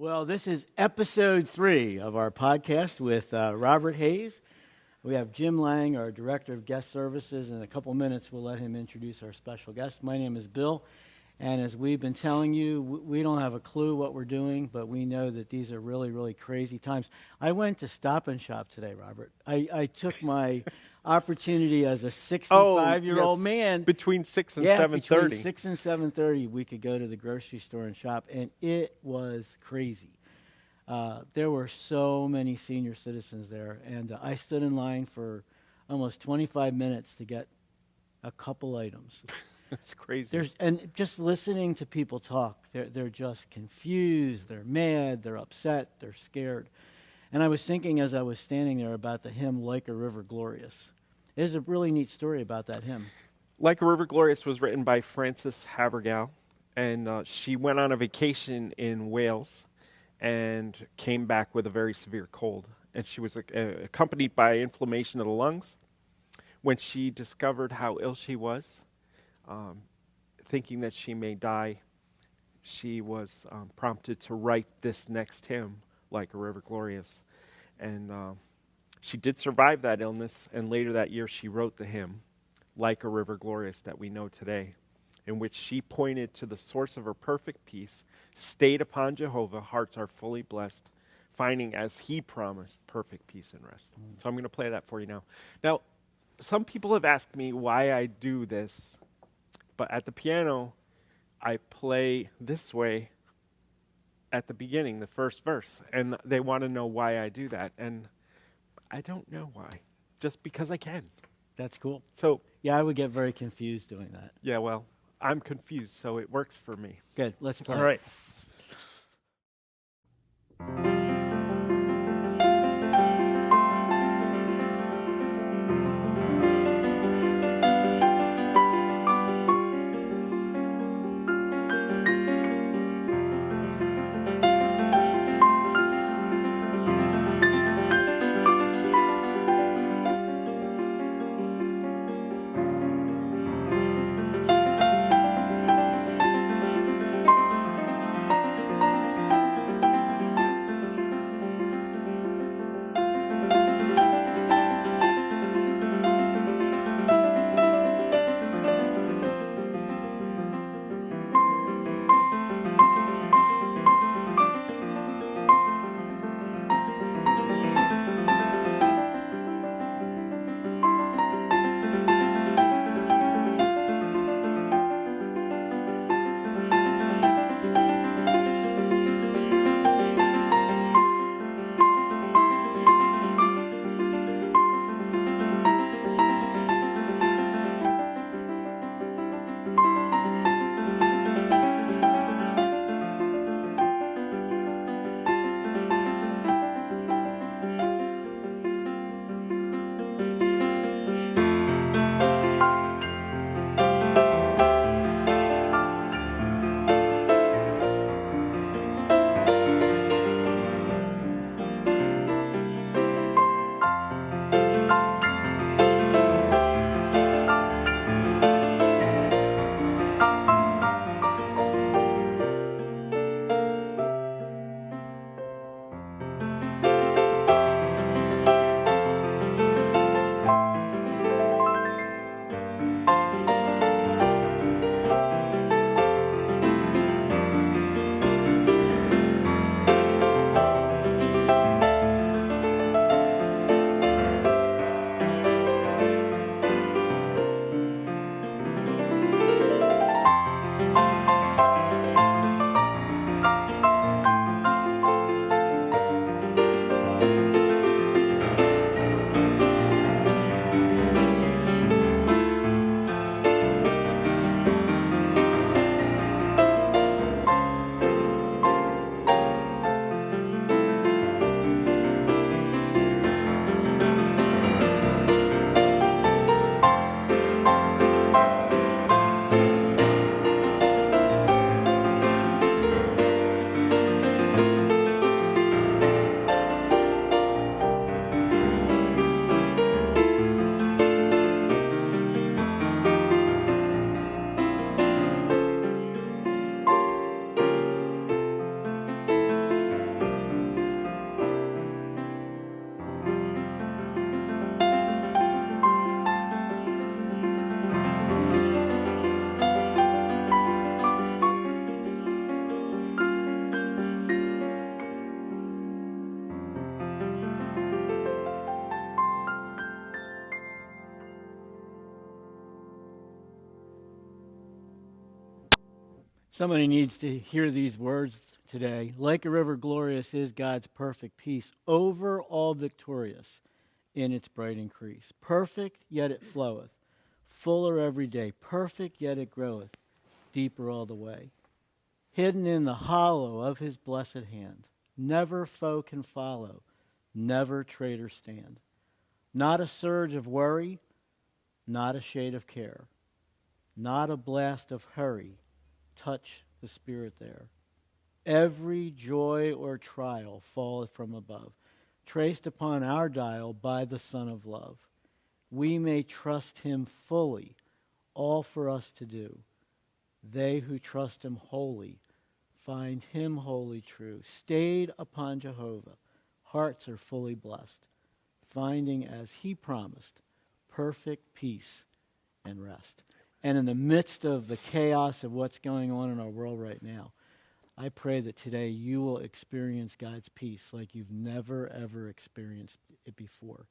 Well, this is episode 3 of our podcast with Robert Hayes. We have Jim Lang, our Director of Guest Services. In a couple minutes, we'll let him introduce our special guest. My name is Bill, and as we've been telling you, we don't have a clue what we're doing, but we know that these are really, really crazy times. I went to Stop and Shop today, Robert. I took my opportunity as a 65-year-old man. Between 6 and Yeah, 7:30. between 6 and 7:30, we could go to the grocery store and shop, and it was crazy. There were so many senior citizens there, and I stood in line for almost 25 minutes to get a couple items. That's crazy. And just listening to people talk, they're just confused, they're mad, they're upset, they're scared. And I was thinking as I was standing there about the hymn, Like a River Glorious. There's a really neat story about that hymn. Like a River Glorious was written by Frances Havergal, and she went on a vacation in Wales and came back with a very severe cold. And she was accompanied by inflammation of the lungs. When she discovered how ill she was, thinking that she may die, she was prompted to write this next hymn, Like a River Glorious. And she did survive that illness, and later that year she wrote the hymn, Like a River Glorious, that we know today, in which she pointed to the source of her perfect peace, stayed upon Jehovah, hearts are fully blessed, finding as he promised perfect peace and rest. So I'm going to play that for you now. Now, some people have asked me why I do this, but at the piano, I play this way at the beginning, the first verse, and they want to know why I do that, and I don't know why, just because I can. That's cool. So, Yeah, I would get very confused doing that. yeah, well, I'm confused, so it works for me. Good, let's play. All right. Somebody needs to hear these words today. Like a river glorious is God's perfect peace, over all victorious in its bright increase. Perfect, yet it floweth. Fuller every day. Perfect, yet it groweth. Deeper all the way. Hidden in the hollow of his blessed hand. Never foe can follow. Never traitor stand. Not a surge of worry. Not a shade of care. Not a blast of hurry. Touch the Spirit there. Every joy or trial falleth from above, traced upon our dial by the Son of Love. We may trust him fully, all for us to do. They who trust him wholly find him wholly true. Stayed upon Jehovah, hearts are fully blessed, finding as he promised, perfect peace and rest. And in the midst of the chaos of what's going on in our world right now, I pray that today you will experience God's peace like you've never, ever experienced it before.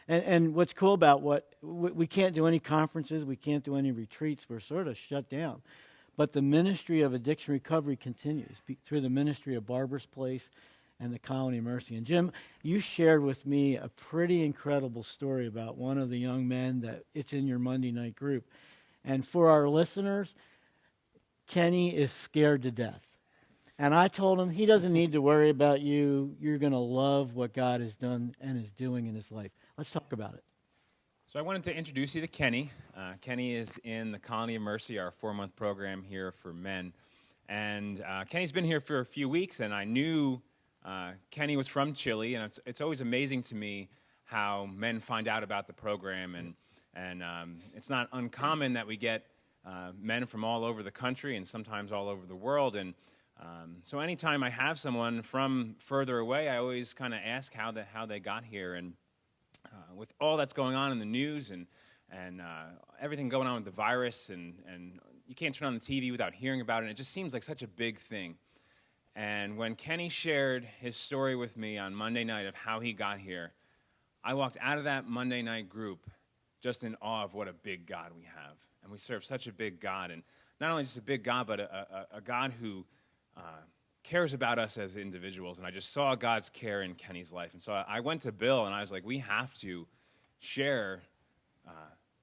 And what's cool about we can't do any conferences, we can't do any retreats, we're sort of shut down. But the ministry of addiction recovery continues through the ministry of Barbara's Place and the Colony of Mercy. And Jim, you shared with me a pretty incredible story about one of the young men that it's in your Monday night group. And for our listeners, Kenny is scared to death. And I told him he doesn't need to worry about you. You're going to love what God has done and is doing in his life. Let's talk about it. So I wanted to introduce you to Kenny. Kenny is in the Colony of Mercy, our 4-month program here for men. And Kenny's been here for a few weeks, and I knew Kenny was from Chile. And it's always amazing to me how men find out about the program. And it's not uncommon that we get men from all over the country and sometimes all over the world. And so anytime I have someone from further away, I always kind of ask how they got here. And with all that's going on in the news and everything going on with the virus, and you can't turn on the TV without hearing about it, and it just seems like such a big thing. And when Kenny shared his story with me on Monday night of how he got here, I walked out of that Monday night group just in awe of what a big God we have. And we serve such a big God, and not only just a big God, but a God who cares about us as individuals. And I just saw God's care in Kenny's life. And so I went to Bill, and I was like, we have to share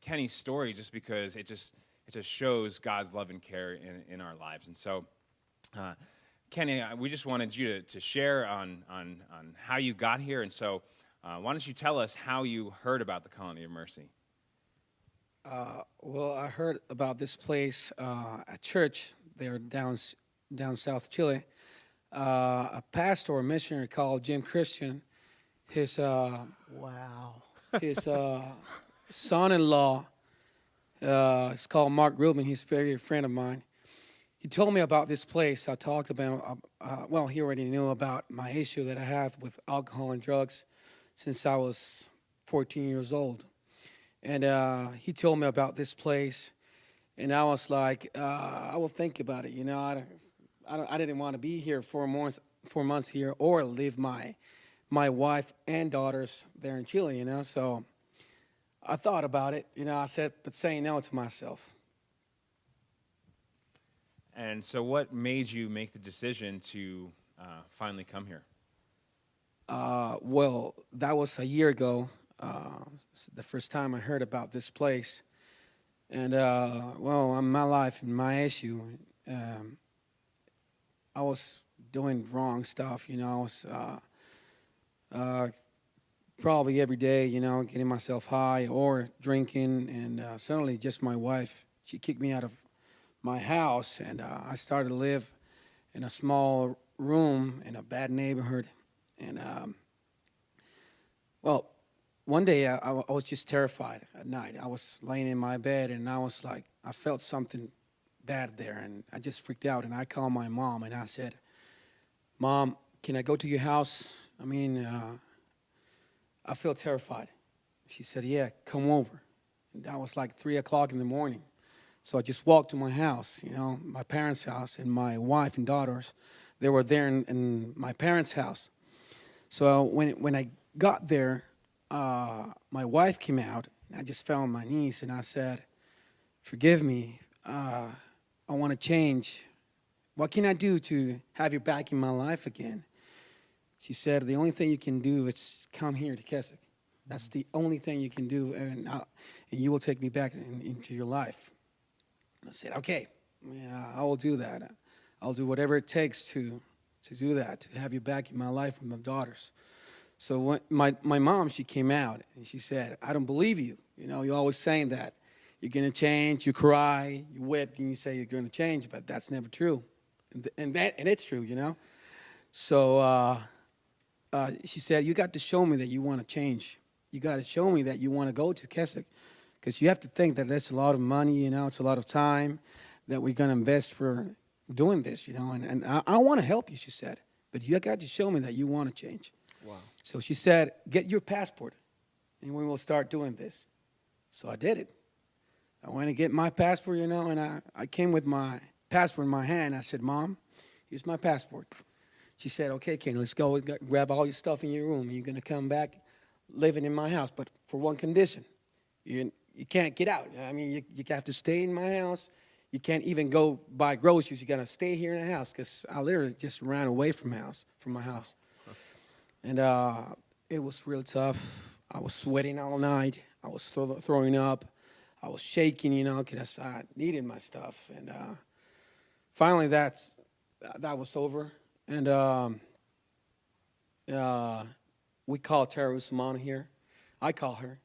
Kenny's story just because it just shows God's love and care in our lives. And so, Kenny, we just wanted you to share on how you got here. And so why don't you tell us how you heard about the Colony of Mercy? Well, I heard about this place at church there down South Chile. A pastor or missionary called Jim Christian, his Wow. his son-in-law is called Mark Rubin. He's a very good friend of mine. He told me about this place. I talked about, well, he already knew about my issue that I have with alcohol and drugs since I was 14 years old. And he told me about this place, and I was like, I will think about it. You know, I didn't want to be here 4 months here or leave my wife and daughters there in Chile, you know. So I thought about it, you know. I said, but saying no to myself. And so what made you make the decision to finally come here? Well, that was a year ago, the first time I heard about this place. And, well, in my life and my issue, I was doing wrong stuff, you know. I was probably every day, you know, getting myself high or drinking. And suddenly just my wife, she kicked me out of my house, and I started to live in a small room in a bad neighborhood. And, well, one day I was just terrified at night. I was laying in my bed, and I was like, I felt something bad there, and I just freaked out. And I called my mom, and I said, Mom, can I go to your house? I mean, I feel terrified. She said, yeah, come over. And that was like 3 o'clock in the morning. So I just walked to my house, you know, my parents' house, and my wife and daughters, they were there in my parents' house. So when I got there, my wife came out, and I just fell on my knees, and I said, forgive me, I want to change, what can I do to have you back in my life again? She said, the only thing you can do is come here to Keswick. That's the only thing you can do, and you will take me back into your life. And I said, okay, yeah, I will do that. I'll do whatever it takes to do that, to have you back in my life with my daughters. So when my mom, she came out, and she said, I don't believe you. You know, you're always saying that. You're going to change, you cry, you wept, and you say you're going to change, but that's never true. And it's true, you know. So she said, you got to show me that you want to change. You got to show me that you want to go to Keswick, because you have to think that that's a lot of money, you know, it's a lot of time that we're going to invest for doing this, you know. And I want to help you, she said, but you got to show me that you want to change. Wow. So she said, get your passport, and we will start doing this. So I did it. I went to get my passport, you know, and I came with my passport in my hand. I said, Mom, here's my passport. She said, okay, Kenny, let's go grab all your stuff in your room. You're going to come back living in my house, but for one condition. You can't get out. I mean, you have to stay in my house. You can't even go buy groceries. You got to stay here in the house, because I literally just ran away from my house. And it was real tough. I was sweating all night. I was throwing up. I was shaking, you know, because I needed my stuff. And finally, that was over. And we called Tara Usman here. I called her.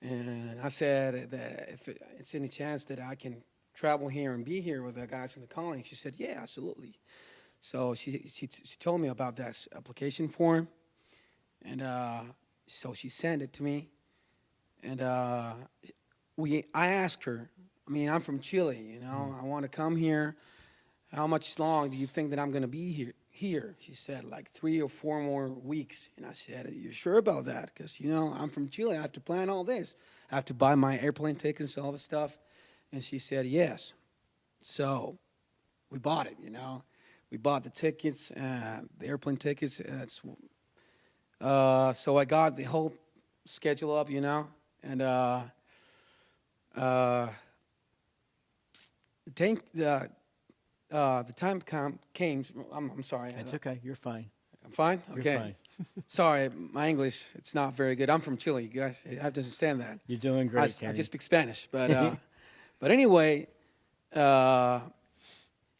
And I said that if it's any chance that I can travel here and be here with the guys from the colony. She said, yeah, absolutely. So she told me about that application form. And so she sent it to me. And I asked her, I mean, I'm from Chile, you know. I want to come here. How much long do you think that I'm going to be here? She said, like 3 or 4 more weeks. And I said, are you sure about that? Because, you know, I'm from Chile. I have to plan all this. I have to buy my airplane tickets and all this stuff. And she said, yes. So we bought it, you know. We bought the tickets, the airplane tickets. So I got the whole schedule up, you know. And the time came. I'm sorry. It's okay. You're fine. I'm fine? You're Okay. fine. Sorry, my English, it's not very good. I'm from Chile, you guys. You have to understand that. You're doing great, I Kenny. just speak Spanish. But anyway, I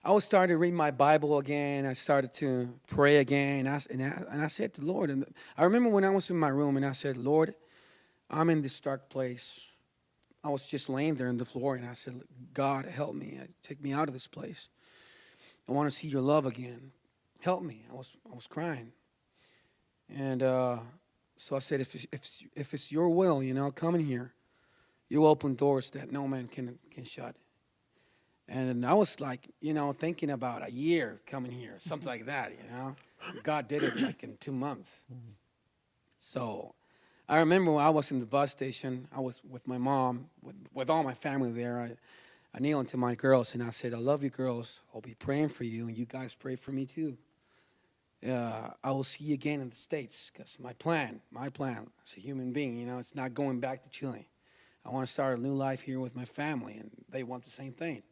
was starting to read my Bible again. I started to pray again. And I said to the Lord, and I remember when I was in my room and I said, Lord, I'm in this dark place. I was just laying there on the floor, and I said, God, help me. Take me out of this place. I want to see your love again. Help me. I was crying. And so I said, if it's your will, you know, come in here. You open doors that no man can shut. And I was like, you know, thinking about a year coming here, something like that, you know. God did it like in 2 months. So I remember when I was in the bus station, I was with my mom, with all my family there. I kneeled into my girls, and I said, I love you, girls. I'll be praying for you, and you guys pray for me, too. I will see you again in the States, because my plan as a human being, you know, it's not going back to Chile. I want to start a new life here with my family, and they want the same thing.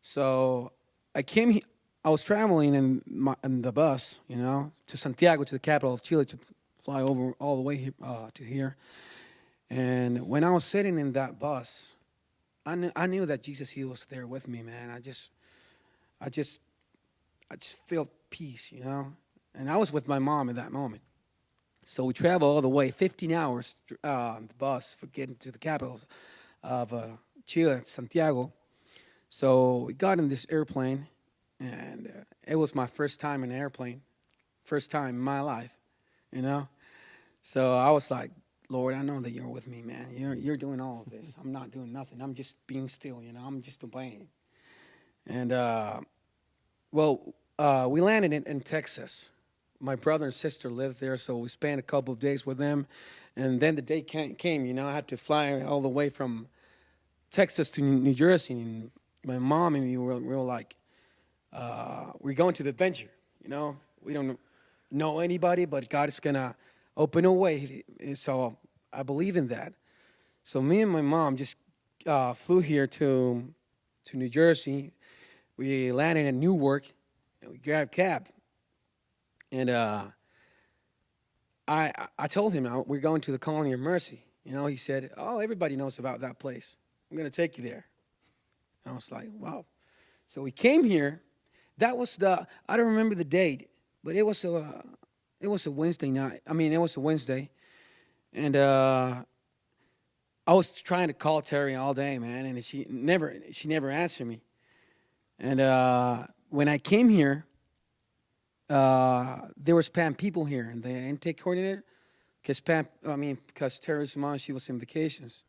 So I came here. I was traveling in the bus, you know, to Santiago, to the capital of Chile, to fly over all the way here, to here. And when I was sitting in that bus, I knew that Jesus, he was there with me, man. I just felt peace, you know. And I was with my mom at that moment. So we traveled all the way, 15 hours on the bus for getting to the capital of Chile, Santiago. So we got in this airplane, and it was my first time in an airplane, first time in my life, you know. So I was like, Lord, I know that you're with me, man. You're doing all of this. I'm not doing nothing. I'm just being still, you know. I'm just obeying. And, we landed in Texas. My brother and sister lived there, so we spent a couple of days with them. And then the day came, you know, I had to fly all the way from Texas to New Jersey. And my mom and me were like, we're going to the adventure, you know. We don't know anybody, but God is going to open a way. So I believe in that. So me and my mom just flew here to New Jersey. we landed in Newark, and we grabbed a cab. And I told him, we're going to the Colony of Mercy. You know, he said, oh, everybody knows about that place. I'm going to take you there. And I was like, wow. So we came here. That was I don't remember the date, but it was a Wednesday night. I mean, it was a Wednesday. And I was trying to call Terry all day, man, and she never answered me. And when I came here, there was Pam People here, and the intake coordinator, because Terry's mom, she was in vacations.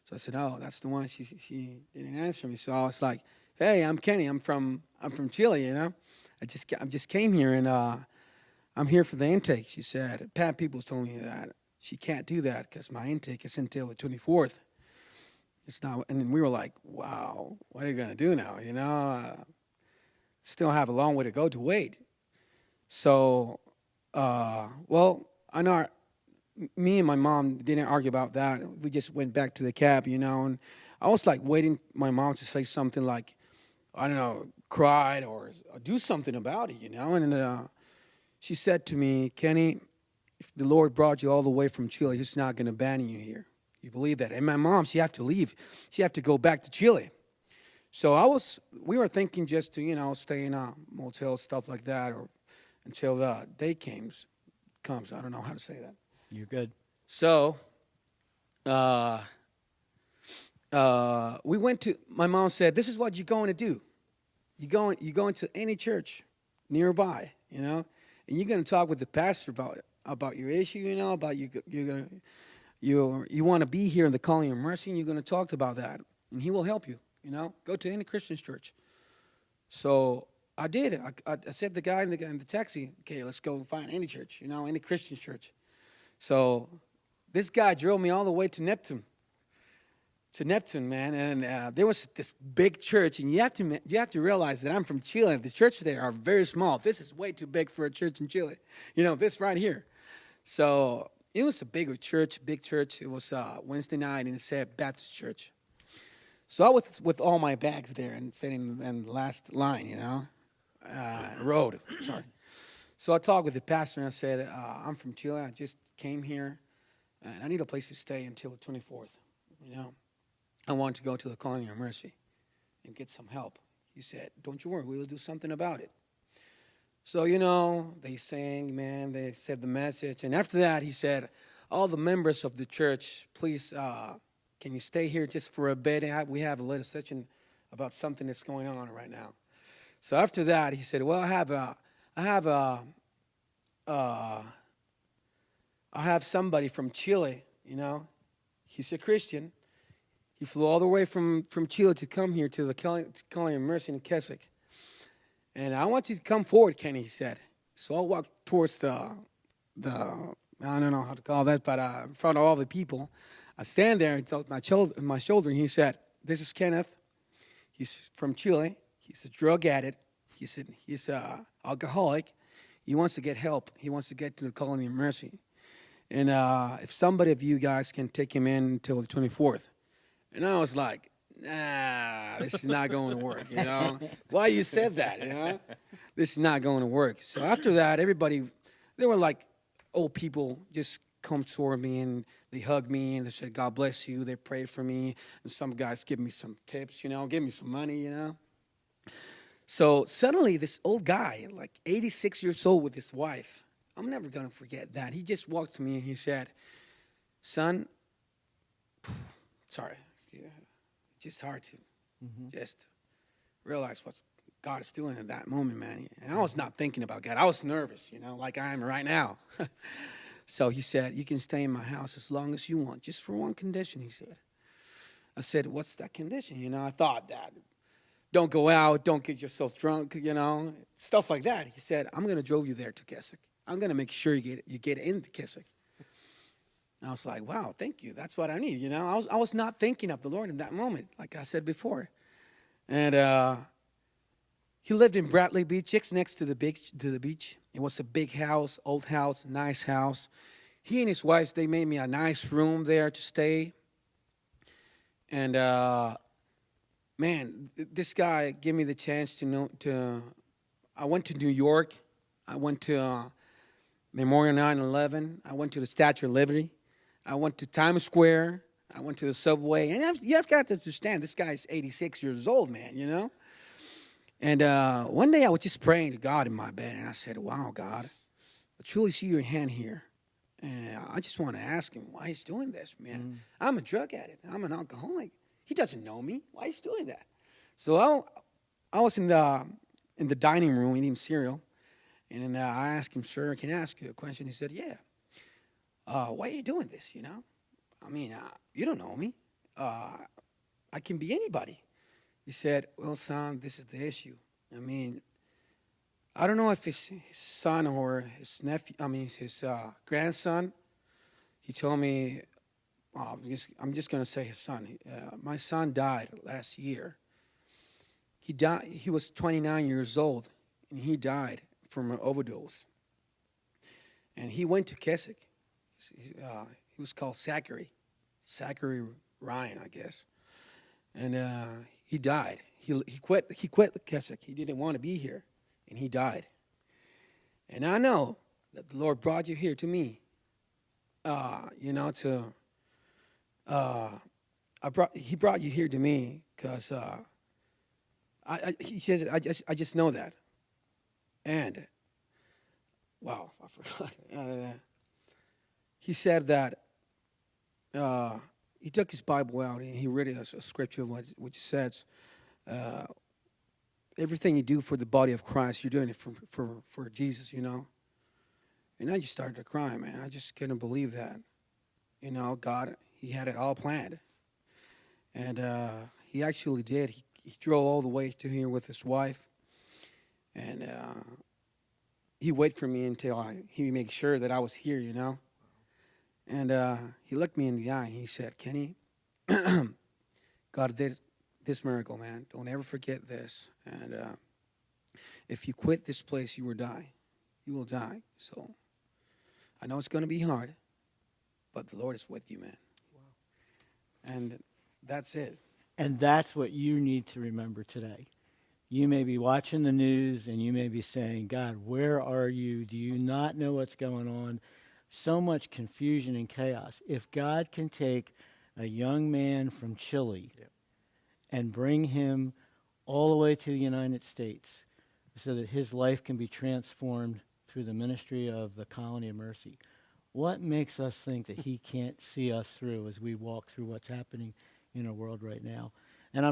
So I said, oh, that's the one. She didn't answer me. So I was like, hey, I'm Kenny. I'm from Chile, you know. I just came here, and I'm here for the intake. She said, Pam People told me that she can't do that because my intake is until the 24th. It's not, and then we were like, wow, what are you gonna do now? You know, still have a long way to go to wait. So, well, I know me and my mom didn't argue about that. We just went back to the cab, you know, and I was like waiting my mom to say something like, I don't know, cried or do something about it, you know. And she said to me, Kenny, if the Lord brought you all the way from Chile, He's not going to abandon you here. You believe that? And my mom, she had to leave. She had to go back to Chile. So we were thinking just to, you know, stay in a motel, stuff like that, or until the day comes. I don't know how to say that. You're good. So, we went to. My mom said, "This is what you're going to do. You're going to any church nearby, you know, and you're going to talk with the pastor about your issue, you know, about you want to be here in the Colony of Mercy, and you're going to talk about that, and he will help you, you know. Go to any Christian church." So I did. I said to the guy in the taxi, "Okay, let's go find any church, you know, any Christian church." So this guy drove me all the way to Neptune, man, and there was this big church, and you have to realize that I'm from Chile. And the churches there are very small. This is way too big for a church in Chile, you know, this right here. So it was a big church. It was Wednesday night, and it said Baptist Church. So I was with all my bags there and sitting in the last line, you know, road. Sorry. So I talked with the pastor, and I said, I'm from Chile. I just came here, and I need a place to stay until the 24th, you know. I want to go to the Colony of Mercy and get some help. He said, don't you worry, we will do something about it. So, you know, they sang, man, they said the message. And after that, he said, all the members of the church, please, can you stay here just for a bit? We have a little session about something that's going on right now. So after that, he said, well, I have somebody from Chile, you know. He's a Christian. He flew all the way from Chile to come here to the Colony of Mercy in Keswick. And I want you to come forward, Kenny, he said. So I walked towards the I don't know how to call that, but in front of all the people. I stand there and told my shoulder, and he said, this is Kenneth. He's from Chile. He's a drug addict. He's an alcoholic. He wants to get help. He wants to get to the Colony of Mercy. And if somebody of you guys can take him in until the 24th. And I was like, nah, this is not going to work, you know. Why you said that, you know? This is not going to work. So after that, they were like old people just come toward me, and they hugged me, and they said, God bless you. They prayed for me. And some guys give me some tips, you know, give me some money, you know. So suddenly this old guy, like 86 years old with his wife, I'm never going to forget that. He just walked to me and he said, son, sorry, it's just hard to just realize what God is doing at that moment, man. And I was not thinking about God. I was nervous, you know, like I am right now. So he said, you can stay in my house as long as you want, just for one condition, he said. I said, what's that condition? You know, I thought that. Don't go out, don't get yourself drunk, you know, stuff like that. He said, I'm going to drive you there to Keswick. I'm going to make sure you get into Keswick. I was like, wow, thank you. That's what I need, you know. I was not thinking of the Lord in that moment, like I said before. And he lived in Bradley Beach, just next to the beach. It was a big house, old house, nice house. He and his wife, they made me a nice room there to stay. And man, this guy gave me the chance to know. I went to New York. I went to Memorial 9/11. I went to the Statue of Liberty. I went to Times Square. I went to the subway. And you have got to understand, this guy's 86 years old, man, you know? And one day I was just praying to God in my bed, and I said, wow, God, I truly see your hand here. And I just want to ask him why he's doing this, man. I'm a drug addict. I'm an alcoholic. He doesn't know me. Why he's doing that? So I was in the dining room eating cereal, and then I asked him, sir, can I ask you a question? He said, yeah. Why are you doing this, you know? I mean, you don't know me. I can be anybody. He said, well, son, this is the issue. I mean, I don't know if it's his son or his nephew, his grandson. He told me, I'm just going to say his son. My son died last year. He died. He was 29 years old, and he died from an overdose. And he went to Keswick. He was called Zachary Ryan, I guess. And he died. He quit Keswick. He didn't want to be here, and he died. And I know that the Lord brought you here to me. He brought you here to me because he says I just know that. And wow, I forgot. He said that he took his Bible out and he read a scripture which says, everything you do for the body of Christ, you're doing it for Jesus, you know. And I just started to cry, man. I just couldn't believe that. You know, God, he had it all planned. And he actually did. He drove all the way to here with his wife. And he waited for me until he made sure that I was here, you know. And he looked me in the eye and he said, Kenny, God did this miracle, man. Don't ever forget this. And if you quit this place, you will die. You will die. So I know it's going to be hard, but the Lord is with you, man. Wow. And that's it. And that's what you need to remember today. You may be watching the news and you may be saying, God, where are you? Do you not know what's going on? So much confusion and chaos. If God can take a young man from Chile and bring him all the way to the United States so that his life can be transformed through the ministry of the Colony of Mercy, what makes us think that he can't see us through as we walk through what's happening in our world right now? And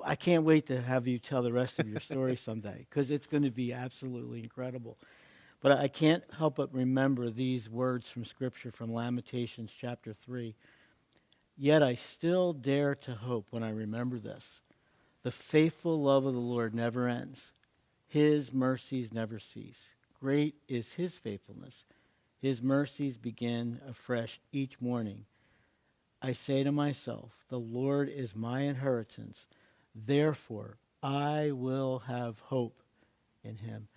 I can't wait to have you tell the rest of your story someday, because it's going to be absolutely incredible. But I can't help but remember these words from Scripture from Lamentations chapter 3. Yet I still dare to hope when I remember this. The faithful love of the Lord never ends. His mercies never cease. Great is his faithfulness. His mercies begin afresh each morning. I say to myself, the Lord is my inheritance. Therefore, I will have hope in him.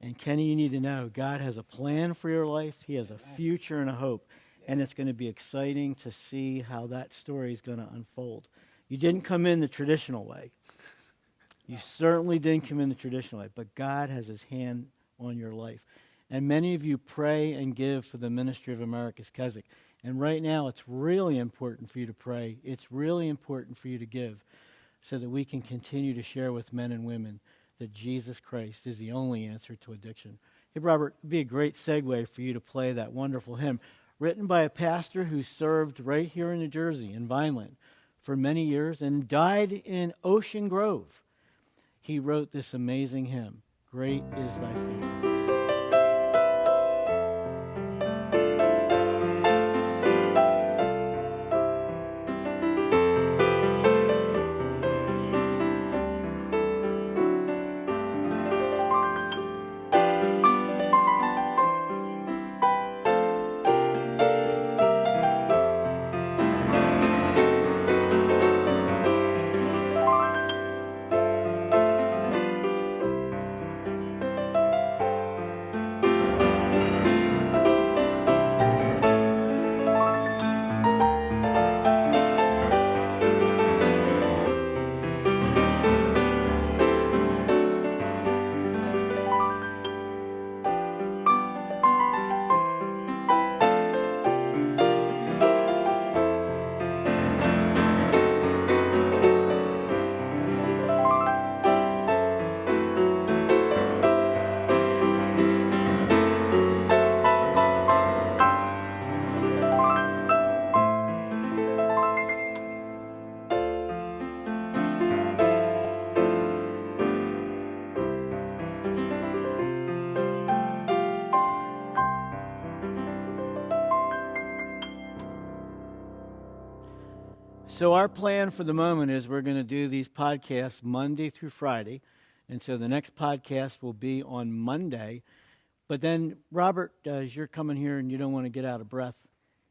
And Kenny, you need to know, God has a plan for your life. He has a future and a hope. And it's going to be exciting to see how that story is going to unfold. You didn't come in the traditional way. You certainly didn't come in the traditional way. But God has his hand on your life. And many of you pray and give for the ministry of America's Keswick. And right now, it's really important for you to pray. It's really important for you to give so that we can continue to share with men and women that Jesus Christ is the only answer to addiction. Hey, Robert, it'd be a great segue for you to play that wonderful hymn written by a pastor who served right here in New Jersey, in Vineland, for many years and died in Ocean Grove. He wrote this amazing hymn, Great is Thy Faithfulness. So our plan for the moment is we're going to do these podcasts Monday through Friday. And so the next podcast will be on Monday. But then, Robert, as you're coming here and you don't want to get out of breath,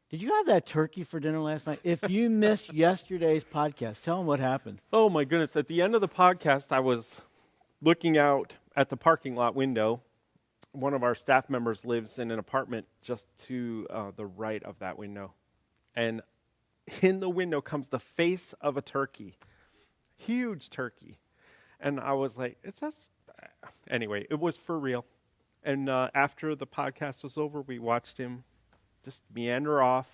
did you have that turkey for dinner last night? If you missed yesterday's podcast, tell them what happened. Oh my goodness. At the end of the podcast, I was looking out at the parking lot window. One of our staff members lives in an apartment just to the right of that window. And in the window comes the face of a turkey. Huge turkey. And I was like, anyway, it was for real. And after the podcast was over, we watched him just meander off.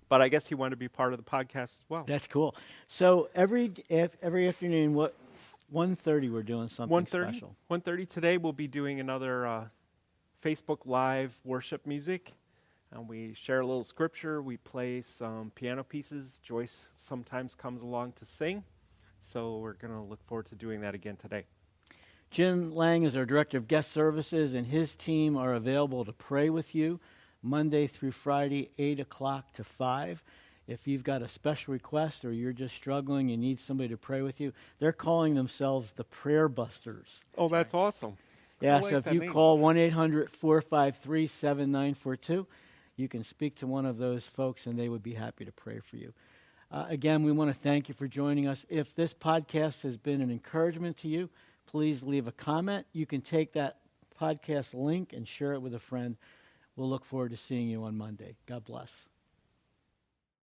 But I guess he wanted to be part of the podcast as well. That's cool. So every afternoon, 1:30 we're doing something special. 1:30 today, we'll be doing another Facebook Live worship music. And we share a little scripture. We play some piano pieces. Joyce sometimes comes along to sing. So we're going to look forward to doing that again today. Jim Lang is our Director of Guest Services, and his team are available to pray with you Monday through Friday, 8 o'clock to 5. If you've got a special request or you're just struggling and need somebody to pray with you, they're calling themselves the Prayer Busters. Oh, that's awesome. Yeah, I like so if that you name. call 1-800-453-7942, you can speak to one of those folks and they would be happy to pray for you. Again, we want to thank you for joining us. If this podcast has been an encouragement to you, please leave a comment. You can take that podcast link and share it with a friend. We'll look forward to seeing you on Monday. God bless.